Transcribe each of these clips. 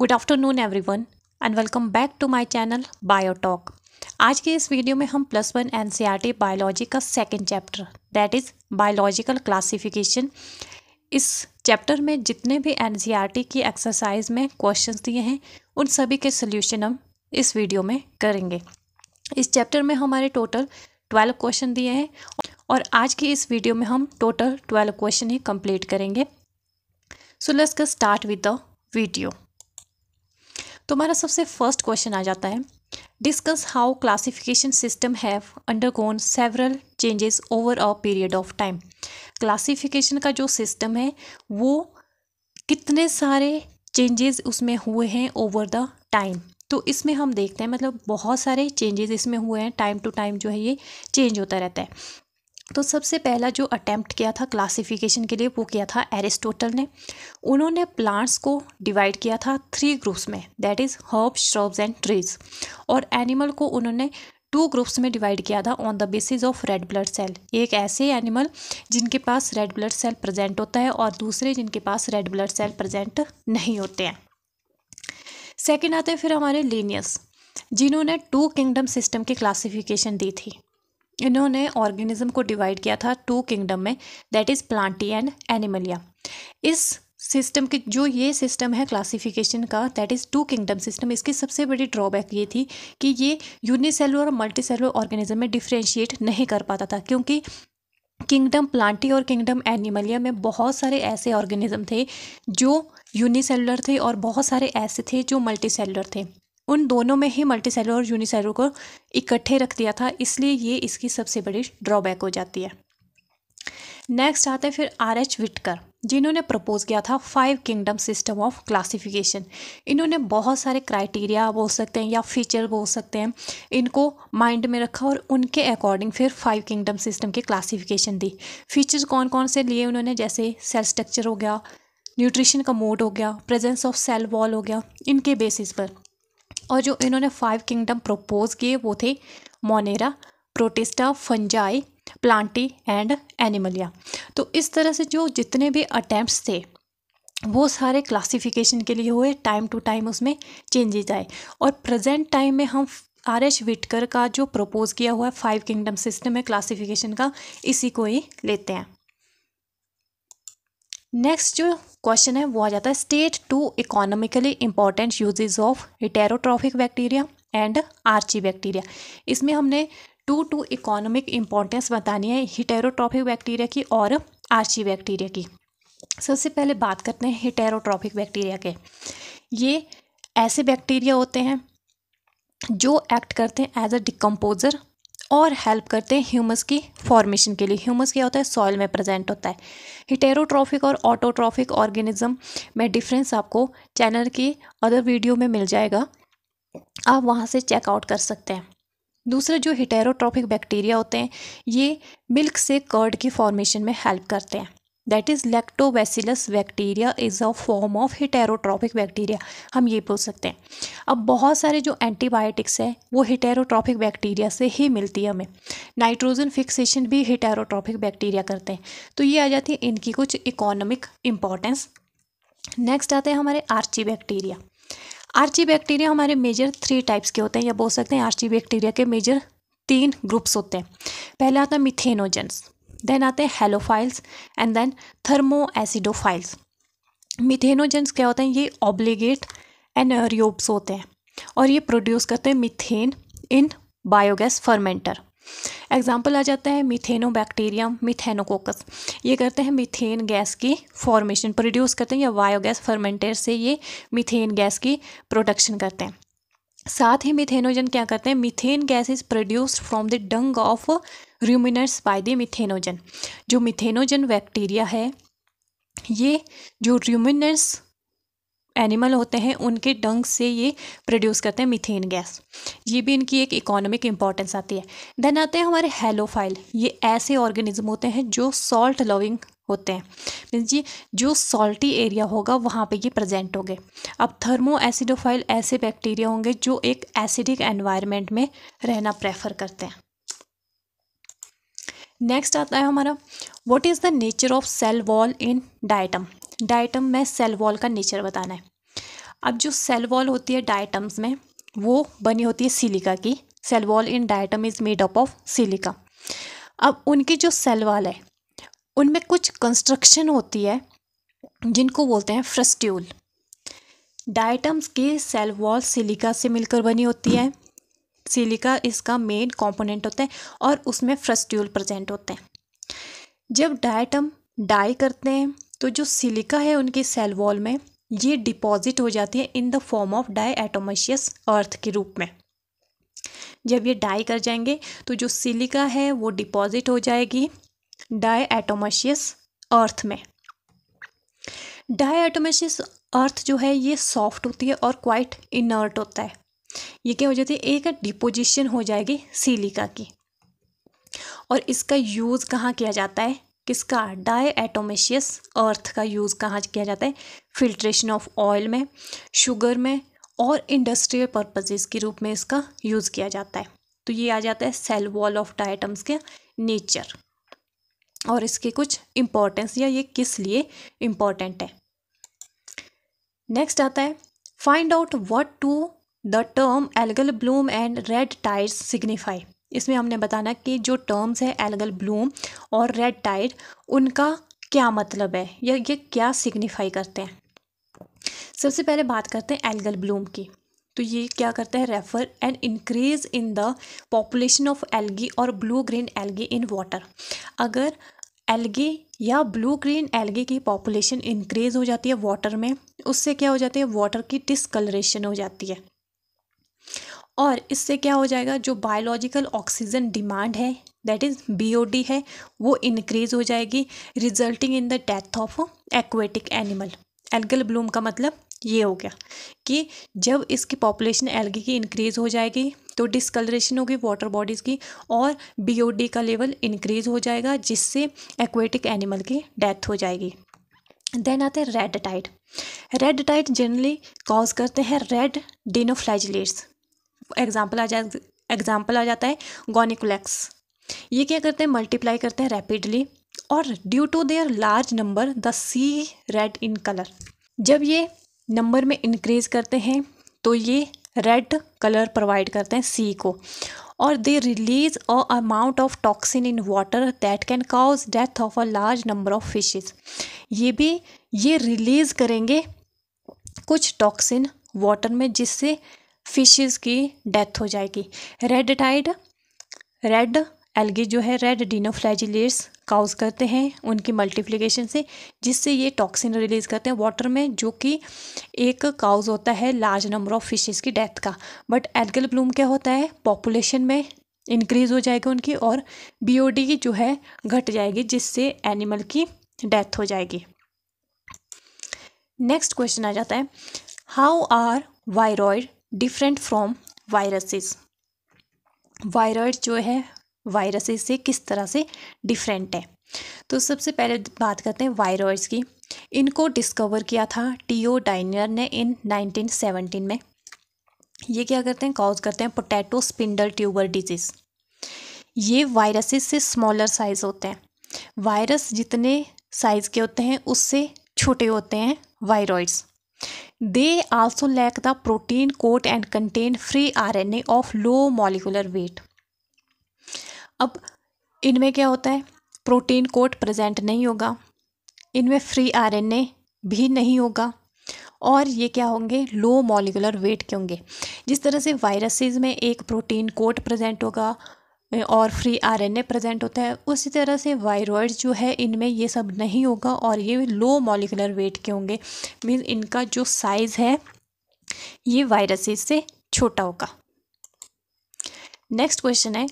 Good afternoon everyone and welcome back to my channel Biotalk. आज के इस video में हम +1 एनसीईआरटी बायोलॉजी का second chapter that is biological classification, इस चैप्टर में जितने भी एनसीईआरटी की एक्सरसाइज में क्वेश्चंस दिए हैं उन सभी के सोल्यूशन हम इस वीडियो में करेंगे। इस चैप्टर में हमारे टोटल 12 क्वेश्चन दिए हैं और आज की इस वीडियो में हम टोटल 12 क्वेश्चन ही कंप्लीट करेंगे। So let's get start with the video. तो हमारा सबसे फर्स्ट क्वेश्चन आ जाता है, discuss how classification system have undergone several changes over a period of time. Classification का जो सिस्टम है वो कितने सारे चेंजेस उसमें हुए हैं ओवर द टाइम। तो इसमें हम देखते हैं मतलब बहुत सारे चेंजेस इसमें हुए हैं, टाइम टू टाइम जो है ये चेंज होता रहता है। तो सबसे पहला जो अटेम्प्ट किया था क्लासिफिकेशन के लिए वो किया था एरिस्टोटल ने। उन्होंने प्लांट्स को डिवाइड किया था 3 ग्रुप्स में, that is herbs, shrubs and trees, और एनिमल को उन्होंने 2 ग्रुप्स में डिवाइड किया था on the basis of red blood cell. एक ऐसे एनिमल जिनके पास रेड ब्लड सेल प्रेजेंट होता है और दूसरे जिनके पास रेड ब्लड सेल प्रेजेंट नहीं होते हैं। सेकेंड आते हैं फिर हमारे लीनियस, जिन्होंने 2 किंगडम सिस्टम की क्लासिफिकेशन दी थी। इन्होंने ऑर्गेनिज्म को डिवाइड किया था 2 किंगडम में, that is Plantae and Animalia. इस सिस्टम के जो ये सिस्टम है क्लासिफिकेशन का, दैट इज़ 2 किंगडम सिस्टम, इसकी सबसे बड़ी ड्रॉबैक ये थी कि ये यूनिसेलुलर और मल्टीसेलुलर ऑर्गेनिज्म में डिफ्रेंशिएट नहीं कर पाता था, क्योंकि किंगडम प्लांटी और किंगडम एनिमलिया में बहुत सारे ऐसे ऑर्गेनिज्म थे जो यूनिसेलुलर थे और बहुत सारे ऐसे थे जो मल्टीसेलुलर थे। उन दोनों में ही मल्टीसेलुलर और यूनिसेलुलर को इकट्ठे रख दिया था, इसलिए ये इसकी सबसे बड़ी ड्रॉबैक हो जाती है। नेक्स्ट आते हैं फिर RH विटकर, जिन्होंने प्रपोज किया था 5 किंगडम सिस्टम ऑफ क्लासिफिकेशन। इन्होंने बहुत सारे क्राइटेरिया बोल सकते हैं या फीचर बोल सकते हैं, इनको माइंड में रखा और उनके अकॉर्डिंग फिर 5 किंगडम सिस्टम की क्लासिफिकेशन दी। फीचर्स कौन कौन से लिए उन्होंने, जैसे सेल स्ट्रक्चर हो गया, न्यूट्रिशन का मोड हो गया, प्रेजेंस ऑफ सेल वॉल हो गया, इनके बेसिस पर। और जो इन्होंने 5 किंगडम प्रपोज किए वो थे Monera, protista, fungi, Plantae and Animalia. तो इस तरह से जो जितने भी अटेम्प्ट्स थे वो सारे क्लासिफिकेशन के लिए हुए, टाइम टू टाइम उसमें चेंजेस आए। और प्रेजेंट टाइम में हम RH विटकर का जो प्रपोज किया हुआ है 5 किंगडम सिस्टम है क्लासिफिकेशन का, इसी को ही लेते हैं। नेक्स्ट जो क्वेश्चन है वो आ जाता है, state 2 economically important uses of heterotrophic bacteria and archaebacteria. इसमें हमने 2 इकोनॉमिक इंपॉर्टेंस बतानी है हेटेरोट्रॉफिक बैक्टीरिया की और आर्ची बैक्टीरिया की। सबसे पहले बात करते हैं हेटेरोट्रॉफिक बैक्टीरिया के। ये ऐसे बैक्टीरिया होते हैं जो एक्ट करते हैं एज अ डिकम्पोजर और हेल्प करते हैं ह्यूमस की फॉर्मेशन के लिए। ह्यूमस क्या होता है, सॉइल में प्रेजेंट होता है। हेटेरोट्रॉफिक और ऑटोट्रॉफिक ऑर्गेनिज्म में डिफरेंस आपको चैनल की अदर वीडियो में मिल जाएगा, आप वहाँ से चेकआउट कर सकते हैं। दूसरे जो हेटेरोट्रॉफिक बैक्टीरिया होते हैं ये मिल्क से कर्ड की फॉर्मेशन में हेल्प करते हैं, that is lactobacillus bacteria is a form of heterotrophic bacteria, हम ये बोल सकते हैं। अब बहुत सारे जो एंटीबायोटिक्स है वो हेटेरोट्रॉफिक बैक्टीरिया से ही मिलती है हमें। नाइट्रोजन फिक्सेशन भी हेटेरोट्रॉफिक बैक्टीरिया करते हैं। तो ये आ जाती है इनकी कुछ इकोनॉमिक इंपॉर्टेंस। नेक्स्ट आते हैं हमारे आर्ची बैक्टीरिया। आर्ची बैक्टीरिया हमारे मेजर 3 टाइप्स के होते हैं, या बोल सकते हैं आर्ची बैक्टीरिया के मेजर 3 ग्रुप्स होते हैं। पहला आता है मिथेनोजेंस, देन आते हैं हेलोफाइल्स एंड देन थर्मोएसिडोफाइल्स। मिथेनोजेंस क्या होते हैं, ये ऑब्लिगेट एनारोब्स होते हैं और ये प्रोड्यूस करते हैं मीथेन इन बायोगैस फर्मेंटर। एग्जाम्पल आ जाता है मिथेनोबैक्टीरियम, मिथेनोकोकस, ये करते हैं मीथेन गैस की फॉर्मेशन प्रोड्यूस करते हैं, या बायोगैस फर्मेंटर से ये मीथेन गैस की प्रोडक्शन करते हैं। साथ ही मिथेनोजन क्या करते हैं, methane gas is produced from the Dang of ruminants by the methanogen. जो मिथेनोजन बैक्टीरिया है ये जो रूमिनेंट्स एनिमल होते हैं उनके डंग से ये प्रोड्यूस करते हैं मीथेन गैस, ये भी इनकी एक इकोनॉमिक इंपॉर्टेंस आती है। देन आते हैं हमारे हेलोफाइल, ये ऐसे ऑर्गेनिज्म होते हैं जो सॉल्ट लविंग होते हैं, मीन्स जी जो सॉल्टी एरिया होगा वहाँ पे ये प्रेजेंट होंगे। अब थर्मो एसिडोफाइल ऐसे बैक्टीरिया होंगे जो एक एसिडिक एनवायरनमेंट में रहना प्रेफर करते हैं। नेक्स्ट आता है हमारा, what is the nature of cell wall in diatom. Diatom में सेल वॉल का नेचर बताना है। अब जो सेल वॉल होती है डायटम्स में वो बनी होती है सिलिका की। Cell wall in diatom is made up of silica. अब उनकी जो सेल वॉल है उनमें कुछ कंस्ट्रक्शन होती है जिनको बोलते हैं फ्रस्ट्यूल। डायटम्स की सेल वॉल सिलिका से मिलकर बनी होती है। सिलिका इसका मेन कंपोनेंट होता है और उसमें फ्रस्ट्यूल प्रेजेंट होते हैं। जब डायटम डाई करते हैं तो जो सिलिका है उनकी सेल वॉल में ये डिपॉजिट हो जाती है इन द फॉर्म ऑफ डायएटोमशियस अर्थ के रूप में। जब ये डाई कर जाएंगे तो जो सिलिका है वो डिपॉजिट हो जाएगी डायएटोमशियस अर्थ में। डायएटोमशियस अर्थ जो है ये सॉफ्ट होती है और क्वाइट इनर्ट होता है। ये क्या हो जाती है, एक डिपोजिशन हो जाएगी सिलिका की। और इसका यूज़ कहाँ किया जाता है, किसका, डायएटोमशियस अर्थ का यूज़ कहाँ किया जाता है, फिल्ट्रेशन ऑफ ऑयल में, शुगर में और इंडस्ट्रियल पर्पजेस के रूप में इसका यूज़ किया जाता है। तो ये आ जाता है सेल वॉल ऑफ डायटम्स के नेचर और इसके कुछ इम्पोर्टेंस या ये किस लिए इम्पोर्टेंट है। नेक्स्ट आता है find out what to the term algal bloom and red tides signify. इसमें हमने बताना कि जो टर्म्स है एल्गल ब्लूम और रेड टाइड उनका क्या मतलब है या ये क्या सिग्निफाई करते हैं। सबसे पहले बात करते हैं एल्गल ब्लूम की। तो ये क्या करता है, refer an increase in the population of algae और blue green algae in water. अगर एल्गी या ब्लू ग्रीन एल्गी की पॉपुलेशन इंक्रीज हो जाती है वाटर में, उससे क्या हो जाती है, वाटर की डिस्कलरेशन हो जाती है और इससे क्या हो जाएगा, जो बायोलॉजिकल ऑक्सीजन डिमांड है दैट इज़ BOD है वो इंक्रीज हो जाएगी, resulting in the death of aquatic animal. Algal Bloom का मतलब ये हो गया कि जब इसकी पॉपुलेशन एल्गी की इंक्रीज हो जाएगी तो डिस्कलरेशन होगी वाटर बॉडीज़ की और BOD का लेवल इंक्रीज हो जाएगा जिससे एक्वेटिक एनिमल की डेथ हो जाएगी। देन आते हैं red tide. Red tide generally cause करते हैं रेड डिनोफ्लैजिलेट्स। एग्जाम्पल आ जाता है गोनिकुलेक्स। ये क्या करते हैं, मल्टीप्लाई करते हैं रैपिडली और due to their large number the sea red in colour. जब ये नंबर में इंक्रीज करते हैं तो ये रेड कलर प्रोवाइड करते हैं सी को और they release a amount of toxin in water that can cause death of a large number of fishes. ये रिलीज करेंगे कुछ टॉक्सिन वाटर में जिससे फिशेस की डेथ हो जाएगी। रेड टाइड, रेड एल्गी जो है रेड डिनोफ्लैजिलेट्स काउज करते हैं उनकी मल्टीप्लिकेशन से, जिससे ये टॉक्सिन रिलीज करते हैं वाटर में जो कि एक काउज होता है लार्ज नंबर ऑफ फिशेस की डेथ का। बट एल्गल ब्लूम क्या होता है, पॉपुलेशन में इंक्रीज हो जाएगी उनकी और BOD की जो है घट जाएगी जिससे एनिमल की डेथ हो जाएगी। नेक्स्ट क्वेश्चन आ जाता है how are viroid different from viruses. Viroid जो है वायरसेस से किस तरह से डिफरेंट है। तो सबसे पहले बात करते हैं वायरॉइड्स की। इनको डिस्कवर किया था T.O. डाइनर ने इन 1917 में। ये क्या करते हैं, कॉज करते हैं पोटैटो स्पिंडल ट्यूबर डिजीज़। ये वायरसेस से स्मॉलर साइज होते हैं। वायरस जितने साइज के होते हैं उससे छोटे होते हैं viroids. They also lack the protein coat and contain free RNA of low molecular weight. अब इनमें क्या होता है, प्रोटीन कोट प्रेजेंट नहीं होगा, इनमें फ्री RNA भी नहीं होगा और ये क्या होंगे, लो मॉलिकुलर वेट के होंगे। जिस तरह से वायरसेस में एक प्रोटीन कोट प्रेजेंट होगा और फ्री RNA प्रेजेंट होता है, उसी तरह से वायरॉइड्स जो है इनमें ये सब नहीं होगा और ये लो मॉलिकुलर वेट के होंगे। मीन्स इनका जो साइज़ है ये वायरसेस से छोटा होगा। नेक्स्ट क्वेश्चन है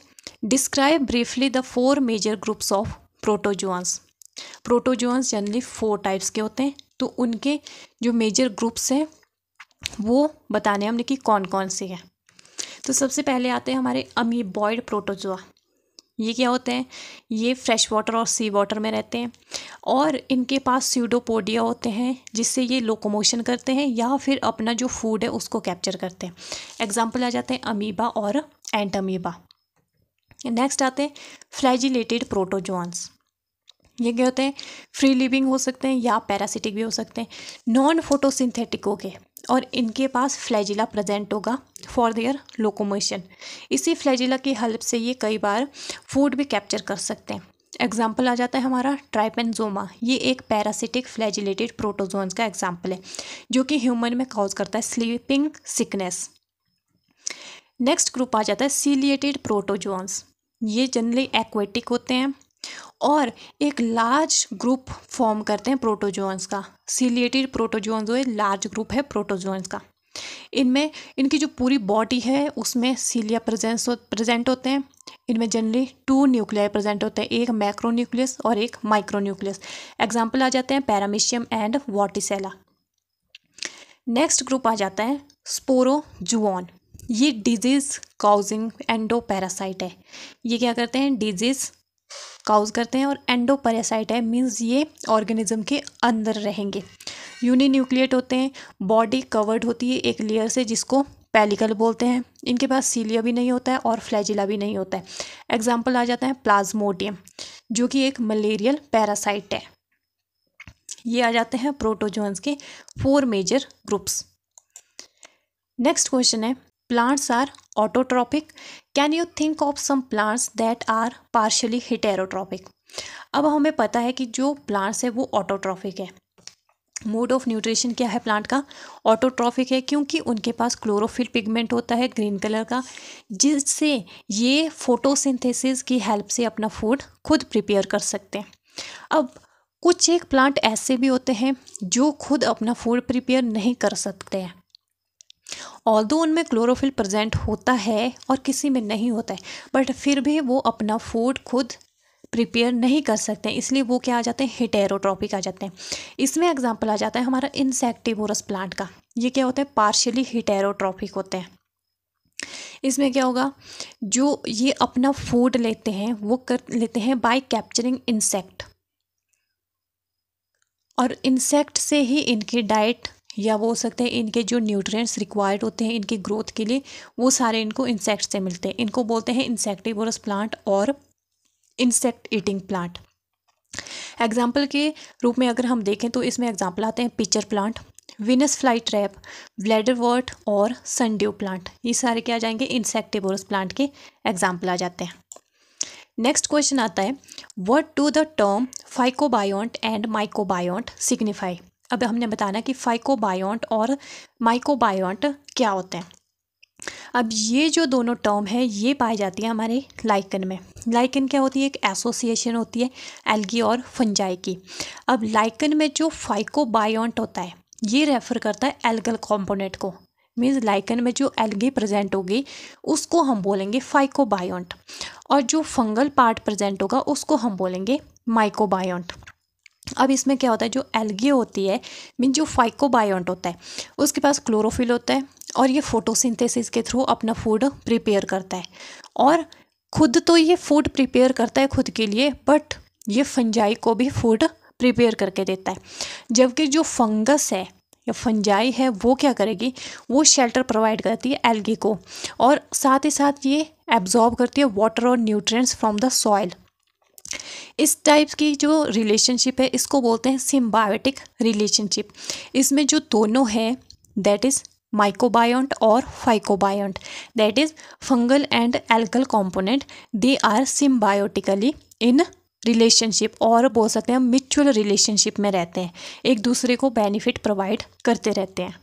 describe briefly the 4 major groups of protozoans. Protozoans generally 4 types के होते हैं, तो उनके जो मेजर ग्रुप्स हैं वो बताने हमने कि कौन कौन से हैं। तो सबसे पहले आते हैं हमारे अमीबॉइड प्रोटोजोआ। ये क्या होते हैं, ये फ्रेश वाटर और सी वाटर में रहते हैं और इनके पास स्यूडोपोडिया होते हैं जिससे ये लोकोमोशन करते हैं या फिर अपना जो फूड है उसको कैप्चर करते हैं। एग्जाम्पल आ जाते हैं अमीबा और एंटअमीबा। नेक्स्ट आते हैं फ्लैजिलेटेड प्रोटोजोआंस। ये क्या होते हैं, फ्री लिविंग हो सकते हैं या पैरासिटिक भी हो सकते हैं, नॉन फोटोसिंथेटिक हो गए और इनके पास फ्लैजिला प्रेजेंट होगा फॉर देयर लोकोमोशन। इसी फ्लैजिला की हेल्प से ये कई बार फूड भी कैप्चर कर सकते हैं। एग्जाम्पल आ जाता है हमारा ट्राइपेनोसोमा। ये एक पैरासिटिक फ्लैजिलेटेड प्रोटोजोन्स का एग्जाम्पल है जो कि ह्यूमन में कॉज करता है स्लीपिंग सिकनेस। नेक्स्ट ग्रुप आ जाता है सीलिएटेड प्रोटोजोन्स। ये जनरली एक्वेटिक होते हैं और एक लार्ज ग्रुप फॉर्म करते हैं प्रोटोजोन्स का। सीलिएटेड प्रोटोजोन्स जो है लार्ज ग्रुप है प्रोटोजोन्स का। इनमें इनकी जो पूरी बॉडी है उसमें सीलिया प्रेजेंट होते हैं। इनमें जनरली 2 न्यूक्लियाई प्रेजेंट होते हैं, एक मैक्रोन्यूक्लियस और एक माइक्रोन्यूक्लियस। एग्जाम्पल आ जाते हैं पैरामीशियम एंड वॉटिसेला। नेक्स्ट ग्रुप आ जाता है स्पोरोजुओन। ये डिजीज काउजिंग एंडोपैरासाइट है। ये क्या करते हैं, डिजीज काउज करते हैं और एंडोपैरासाइट है मीन्स ये ऑर्गेनिज्म के अंदर रहेंगे। यूनिन्यूक्लिएट होते हैं, बॉडी कवर्ड होती है एक लेयर से जिसको पेलिकल बोलते हैं। इनके पास सीलिया भी नहीं होता है और फ्लैजिला भी नहीं होता है। एग्जाम्पल आ जाता है प्लाज्मोडियम जो कि एक मलेरियल पैरासाइट है। ये आ जाते हैं प्रोटोजोन्स के 4 मेजर ग्रुप्स। नेक्स्ट क्वेश्चन है plants are autotrophic. Can you think of some plants that are partially heterotrophic. अब हमें पता है कि जो प्लांट्स है वो ऑटोट्रॉपिक है। मोड ऑफ न्यूट्रिशन क्या है प्लांट का, ऑटोट्रॉपिक है, क्योंकि उनके पास क्लोरोफिल पिगमेंट होता है ग्रीन कलर का, जिससे ये फोटोसिंथेसिस की हेल्प से अपना फूड खुद प्रिपेयर कर सकते हैं। अब कुछ एक प्लांट ऐसे भी होते हैं जो खुद अपना फूड प्रिपेयर नहीं कर सकते हैं। ऑल्दो उनमें क्लोरोफिल प्रेजेंट होता है और किसी में नहीं होता है, बट फिर भी वो अपना फूड खुद प्रिपेयर नहीं कर सकते हैं, इसलिए वो क्या आ जाते हैं, हेटेरोट्रॉपिक आ जाते हैं। इसमें एग्जांपल आ जाता है हमारा इंसेक्टिवोरस प्लांट का। ये क्या होता है, पार्शियली हेटेरोट्रॉपिक होते हैं। इसमें क्या होगा, जो ये अपना फूड लेते हैं वो कर लेते हैं बाय कैप्चरिंग इंसेक्ट, और इंसेक्ट से ही इनकी डाइट या वो हो सकते हैं इनके जो न्यूट्रिएंट्स रिक्वायर्ड होते हैं इनकी ग्रोथ के लिए, वो सारे इनको इंसेक्ट से मिलते हैं। इनको बोलते हैं इंसेक्टिवोरस प्लांट और इंसेक्ट ईटिंग प्लांट। एग्जाम्पल के रूप में अगर हम देखें तो इसमें एग्जाम्पल आते हैं pitcher plant, Venus fly trap, bladderwort और सनड्यू प्लांट। ये सारे क्या आ जाएंगे, इंसेक्टिवोरस प्लांट के एग्जाम्पल आ जाते हैं। नेक्स्ट क्वेश्चन आता है what do the term phycobiont and mycobiont signify. अब हमने बताना कि फाइकोबायोंट और माइकोबायोंट क्या होते हैं। अब ये जो दोनों टर्म है ये पाई जाती है हमारे लाइकन में। लाइकन क्या होती है, एक एसोसिएशन होती है एल्गी और फंजाई की। अब लाइकन में जो फाइकोबायोंट होता है ये रेफर करता है एल्गल कॉम्पोनेंट को, मीन्स लाइकन में जो एल्गी प्रेजेंट होगी उसको हम बोलेंगे फाइकोबायोंट, और जो फंगल पार्ट प्रेजेंट होगा उसको हम बोलेंगे माइकोबायोंट। अब इसमें क्या होता है, जो एल्गी होती है मीन जो फाइकोबायोंट होता है उसके पास क्लोरोफिल होता है और ये फोटोसिंथेसिस के थ्रू अपना फूड प्रिपेयर करता है, और खुद तो ये फूड प्रिपेयर करता है खुद के लिए, बट ये फंजाई को भी फूड प्रिपेयर करके देता है। जबकि जो फंगस है या फंजाई है वो क्या करेगी, वो शेल्टर प्रोवाइड करती है एल्गी को, और साथ ही साथ ये एब्जॉर्ब करती है वाटर और न्यूट्रिएंट्स फ्रॉम द सॉइल। इस टाइप की जो रिलेशनशिप है इसको बोलते हैं सिम्बायोटिक रिलेशनशिप। इसमें जो दोनों है दैट इज़ माइकोबायोंट और phycobiont, that is fungal and algal component, they are symbiotically in relationship, और बोल सकते हैं म्यूचुअल रिलेशनशिप में रहते हैं, एक दूसरे को बेनिफिट प्रोवाइड करते रहते हैं।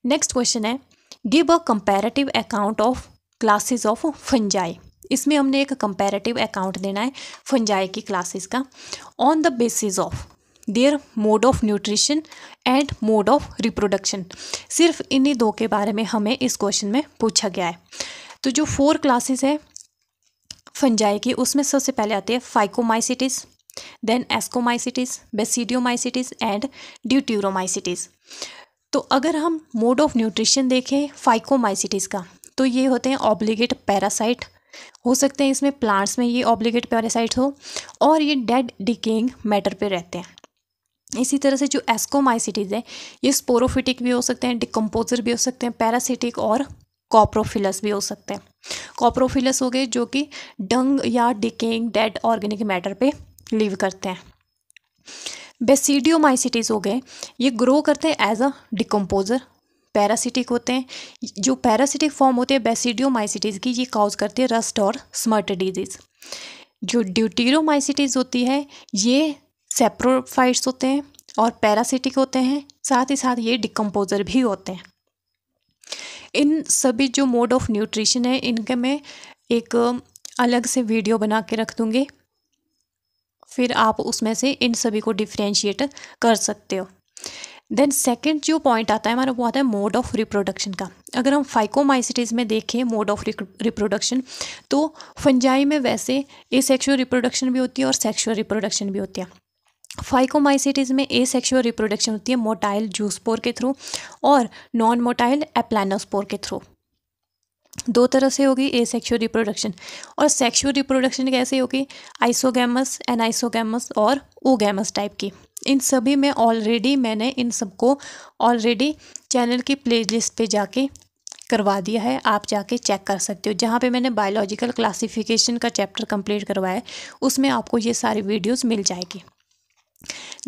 नेक्स्ट क्वेश्चन है give a comparative account of classes of fungi. इसमें हमने एक कंपैरेटिव अकाउंट देना है फंजाई की क्लासेस का on the basis of their mode of nutrition and mode of reproduction. सिर्फ इन्हीं दो के बारे में हमें इस क्वेश्चन में पूछा गया है। तो जो 4 क्लासेस है फंजाई की उसमें सबसे पहले आती है phycomycetes, then ascomycetes, basidiomycetes and deuteromycetes. तो अगर हम मोड ऑफ न्यूट्रिशन देखें फाइकोमाइसिटिस का, तो ये होते हैं ऑब्लिगेट पैरासाइट, हो सकते हैं इसमें प्लांट्स में ये ऑब्लिगेट पैरासाइट हो, और ये डेड डिकेइंग मैटर पे रहते हैं। इसी तरह से जो एस्कोमाइसिटिस है ये स्पोरोफिटिक भी हो सकते हैं, डिकम्पोजर भी हो सकते हैं, पैरासिटिक और कॉप्रोफिलस भी हो सकते हैं। कॉप्रोफिलस हो गए जो कि डंग या डिकेइंग डेड ऑर्गेनिक मैटर पे लिव करते हैं। बेसिडियोमाइसिटीज हो गए, ये ग्रो करते हैं एज अ डिकम्पोजर, पैरासिटिक होते हैं। जो पैरासिटिक फॉर्म होती है बेसिडियोमाइसिटीज की, ये कॉज करती है रस्ट और स्मर्ट डिजीज। जो ड्यूटेरोमाइसिटीज होती है ये सेप्रोफाइट्स होते हैं और पैरासिटिक होते हैं, साथ ही साथ ये डिकम्पोजर भी होते हैं। इन सभी जो मोड ऑफ न्यूट्रिशन है इनके मैं एक अलग से वीडियो बना के रख दूँगी, फिर आप उसमें से इन सभी को डिफ्रेंशिएट कर सकते हो। देन सेकंड जो पॉइंट आता है हमारा वो आता है मोड ऑफ रिप्रोडक्शन का। अगर हम फाइकोमाइसिटीज में देखें मोड ऑफ रिप्रोडक्शन, तो फंजाई में वैसे एसेक्सुअल रिप्रोडक्शन भी होती है और सेक्सुअल रिप्रोडक्शन भी होती है। फाइकोमाइसिटीज में एसेक्सुअल रिप्रोडक्शन होती है मोटाइल जूस्पोर के थ्रू और नॉन मोटाइल एप्लानोस्पोर के थ्रू। दो तरह से होगी एसेक्सुअल रिप्रोडक्शन। और सेक्सुअल रिप्रोडक्शन कैसे होगी, आइसोगैमस, एनाइसोगैमस और ओगैमस टाइप की। इन सभी में ऑलरेडी मैंने इन सबको ऑलरेडी चैनल की प्लेलिस्ट पे जाके करवा दिया है, आप जाके चेक कर सकते हो। जहाँ पे मैंने बायोलॉजिकल क्लासिफिकेशन का चैप्टर कंप्लीट करवाया है उसमें आपको ये सारी वीडियोस मिल जाएगी।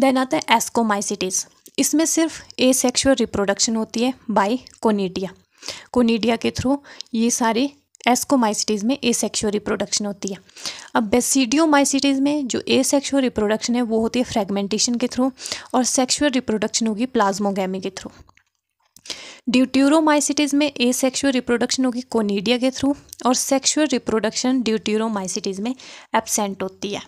देन आता है एस्कोमाइसिटीज। इसमें सिर्फ एसेक्सुअल रिप्रोडक्शन होती है बाय कोनिडिया के थ्रू। ये सारे एस्कोमाइसिटीज में एसेक्सुअल रिप्रोडक्शन होती है। अब बेसिडियोमाइसिटीज में जो एसेक्सुअल रिप्रोडक्शन है वो होती है फ्रेगमेंटेशन के थ्रू और सेक्सुअल रिप्रोडक्शन होगी प्लाज्मोगैमी के थ्रू। ड्यूटेरोमाइसिटीज में एसेक्सुअल रिप्रोडक्शन होगी कोनिडिया के थ्रू और सेक्सुअल रिप्रोडक्शन ड्यूटेरोमाइसिटीज में एब्सेंट होती है।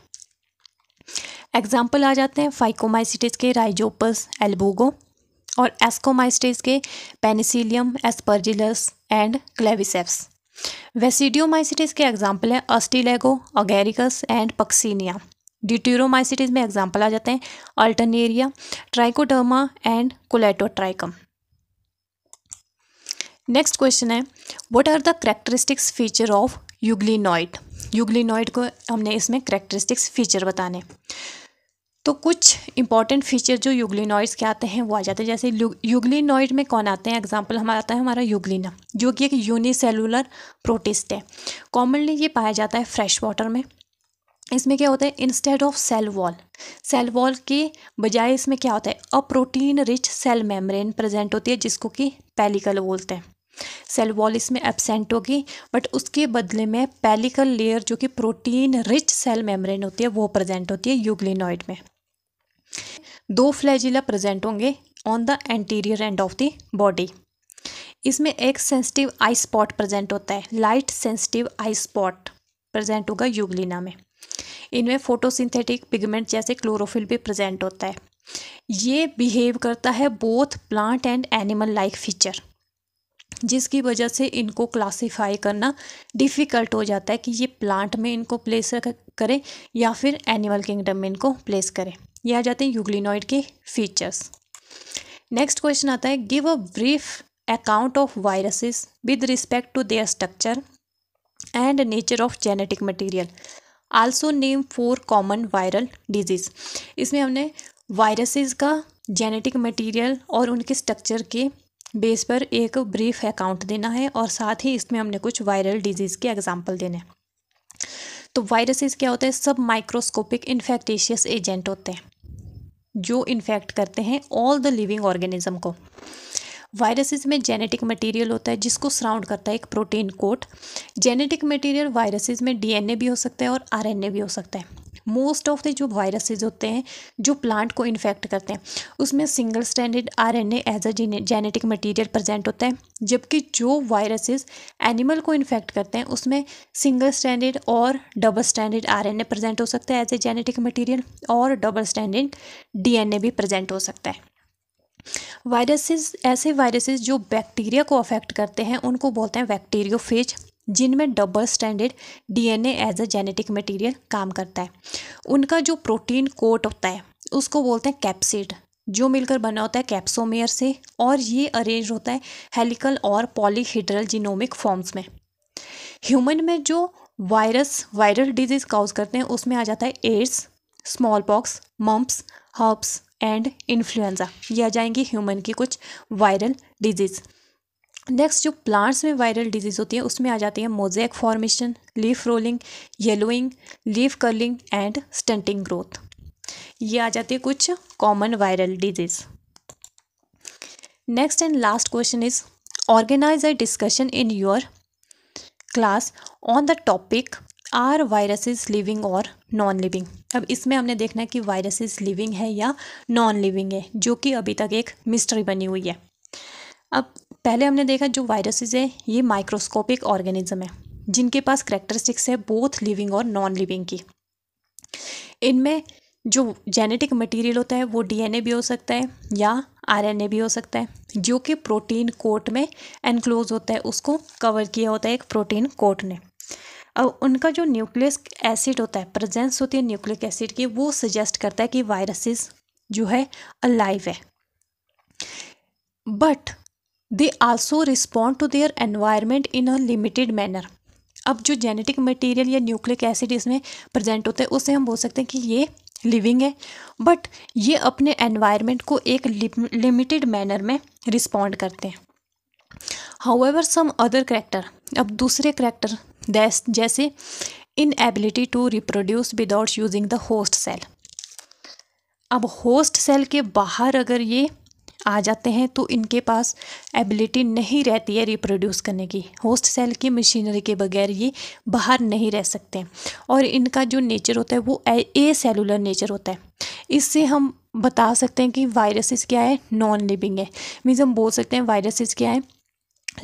एग्जाम्पल आ जाते हैं फाइकोमाइसिटीज के राइजोपस एल्बुगो और एस्कोमाइसिटीज के Penicillium, Aspergillus and Claviceps. Basidiomycetes के एग्जाम्पल हैं Ustilago, Agaricus and Puccinia. Deuteromycetes में एग्जाम्पल आ जाते हैं Alternaria, Trichoderma and Colletotrichum. Next question है what are the characteristics feature of euglenoid. Euglenoid को हमने इसमें कैरेक्टरिस्टिक्स फीचर बताने। तो कुछ इंपॉर्टेंट फीचर जो यूग्लिनॉइड्स के आते हैं वो आ जाते हैं। जैसे यूग्लिनॉइड में कौन आते हैं, एग्जांपल हमारा आता है हमारा यूग्लिना, जो कि एक यूनिसेलुलर प्रोटिस्ट है। कॉमनली ये पाया जाता है फ्रेश वाटर में। इसमें क्या होता है, इंस्टेड ऑफ सेल वॉल के बजाय इसमें क्या होता है, a protein rich cell membrane present होती है, जिसको कि पेलिकल बोलते हैं। सेल वॉल इसमें एब्सेंट होगी, बट उसके बदले में पेलिकल लेयर जो कि प्रोटीन रिच सेल मेम्ब्रेन होती है वो प्रेजेंट होती है यूग्लिनॉइड में। दो फ्लैजिला प्रेजेंट होंगे on the anterior end of the body. इसमें एक सेंसिटिव आई स्पॉट प्रेजेंट होता है, लाइट सेंसिटिव आई स्पॉट प्रेजेंट होगा यूग्लिना में। इनमें फोटोसिंथेटिक पिगमेंट जैसे क्लोरोफिल भी प्रेजेंट होता है। ये बिहेव करता है both plant and animal like feature, जिसकी वजह से इनको क्लासिफाई करना डिफ़िकल्ट हो जाता है कि ये प्लांट में इनको प्लेस करें या फिर एनिमल किंगडम में इनको प्लेस करें। ये आ जाते हैं यूग्लिनॉइड के फीचर्स। नेक्स्ट क्वेश्चन आता है give a brief account of viruses with respect to their structure and nature of genetic material, also name 4 common viral disease. इसमें हमने वायरसेस का जेनेटिक मटेरियल और उनके स्ट्रक्चर के बेस पर एक ब्रीफ अकाउंट देना है और साथ ही इसमें हमने कुछ वायरल डिजीज़ के एग्जाम्पल देने हैं। तो वायरसेस क्या होता है, सब माइक्रोस्कोपिक इन्फेक्टिशियस एजेंट होते हैं जो इन्फेक्ट करते हैं ऑल द लिविंग ऑर्गेनिज्म को। वायरसेस में जेनेटिक मटेरियल होता है जिसको सराउंड करता है एक protein coat. Genetic material viruses में डीएनए भी हो सकता है और आरएनए भी हो सकता है। मोस्ट ऑफ द जो वायरसेस होते हैं जो प्लांट को इन्फेक्ट करते हैं उसमें single stranded RNA as a genetic material present होता है, जबकि जो वायरसेस एनिमल को इन्फेक्ट करते हैं उसमें सिंगल स्ट्रैंडेड और डबल स्ट्रैंडेड आरएनए प्रेजेंट हो सकता है एज ए जेनेटिक मटेरियल, और डबल स्ट्रैंडेड डीएनए भी प्रेजेंट हो सकता है। वायरसेस, ऐसे वायरसेस जो बैक्टीरिया को अफेक्ट करते हैं उनको बोलते हैं बैक्टीरियोफेज, जिनमें double stranded DNA as a genetic material काम करता है। उनका जो प्रोटीन कोट होता है उसको बोलते हैं कैप्सिड, जो मिलकर बना होता है कैप्सोमेयर से, और ये अरेंज होता है हेलिकल और पॉलीहेड्रल जीनोमिक फॉर्म्स में। ह्यूमन में जो वायरल डिजीज काउज करते हैं उसमें आ जाता है AIDS, small pox, mumps, herpes and influenza. ये आ जाएंगी ह्यूमन की कुछ वायरल डिजीज़। नेक्स्ट जो प्लांट्स में वायरल डिजीज़ होती है उसमें आ जाती है mosaic formation, leaf rolling, yellowing, leaf curling and stunting growth. ये आ जाती है कुछ common viral disease. Next and last question is organize a discussion in your class on the topic are viruses living और नॉन लिविंग। अब इसमें हमने देखना है कि वायरसेस लिविंग है या नॉन लिविंग है, जो कि अभी तक एक मिस्ट्री बनी हुई है। अब पहले हमने देखा जो वायरसेस है ये माइक्रोस्कोपिक ऑर्गेनिज्म है जिनके पास करैक्टरिस्टिक्स है बोथ लिविंग और नॉन लिविंग की। इनमें जो जेनेटिक मटेरियल होता है वो डीएनए भी हो सकता है या आरएनए भी हो सकता है, जो कि प्रोटीन कोट में एनक्लोज होता है, उसको कवर किया होता है एक प्रोटीन कोट ने। अब उनका जो न्यूक्लिक एसिड होता है, प्रेजेंस होती है न्यूक्लिक एसिड की, वो सजेस्ट करता है कि वायरसेस जो है अलाइव है। But they also respond to their environment in a limited manner. अब जो जेनेटिक मटेरियल या न्यूक्लिक एसिड इसमें प्रेजेंट होता है उससे हम बोल सकते हैं कि ये लिविंग है, बट ये अपने एनवायरनमेंट को एक लिमिटेड मैनर में रिस्पॉन्ड करते हैं। हाउएवर सम अदर करैक्टर, अब दूसरे करैक्टर जैसे inability to reproduce without using the host cell. अब होस्ट सेल के बाहर अगर ये आ जाते हैं तो इनके पास एबिलिटी नहीं रहती है रिप्रोड्यूस करने की। होस्ट सेल की मशीनरी के बगैर ये बाहर नहीं रह सकते और इनका जो नेचर होता है वो ए सेलुलर नेचर होता है। इससे हम बता सकते हैं कि वायरसेस क्या है, नॉन लिविंग है। मीन्स हम बोल सकते हैं वायरसेस क्या है,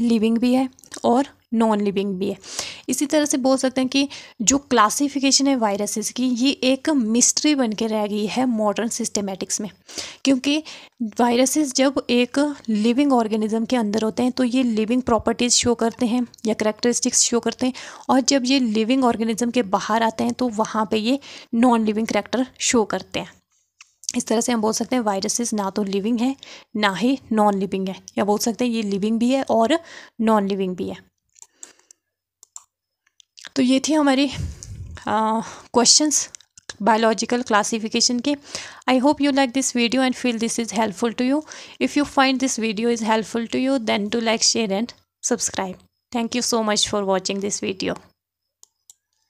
लिविंग भी है और नॉन लिविंग भी है। इसी तरह से बोल सकते हैं कि जो क्लासिफिकेशन है वायरसेस की ये एक मिस्ट्री बन के रह गई है मॉडर्न सिस्टमेटिक्स में, क्योंकि वायरसेस जब एक लिविंग ऑर्गेनिज्म के अंदर होते हैं तो ये लिविंग प्रॉपर्टीज़ शो करते हैं या करैक्टरिस्टिक्स शो करते हैं, और जब ये लिविंग ऑर्गेनिज्म के बाहर आते हैं तो वहाँ पे ये नॉन लिविंग करैक्टर शो करते हैं। इस तरह से हम बोल सकते हैं वायरसेस ना तो लिविंग है ना ही नॉन लिविंग है, या बोल सकते हैं ये लिविंग भी है और नॉन लिविंग भी है। तो ये थी हमारी क्वेश्चंस बायोलॉजिकल क्लासिफिकेशन के। I hope you like this video and feel this is helpful to you. If you find this video is helpful to you then do like, share and subscribe. Thank you so much for watching this video.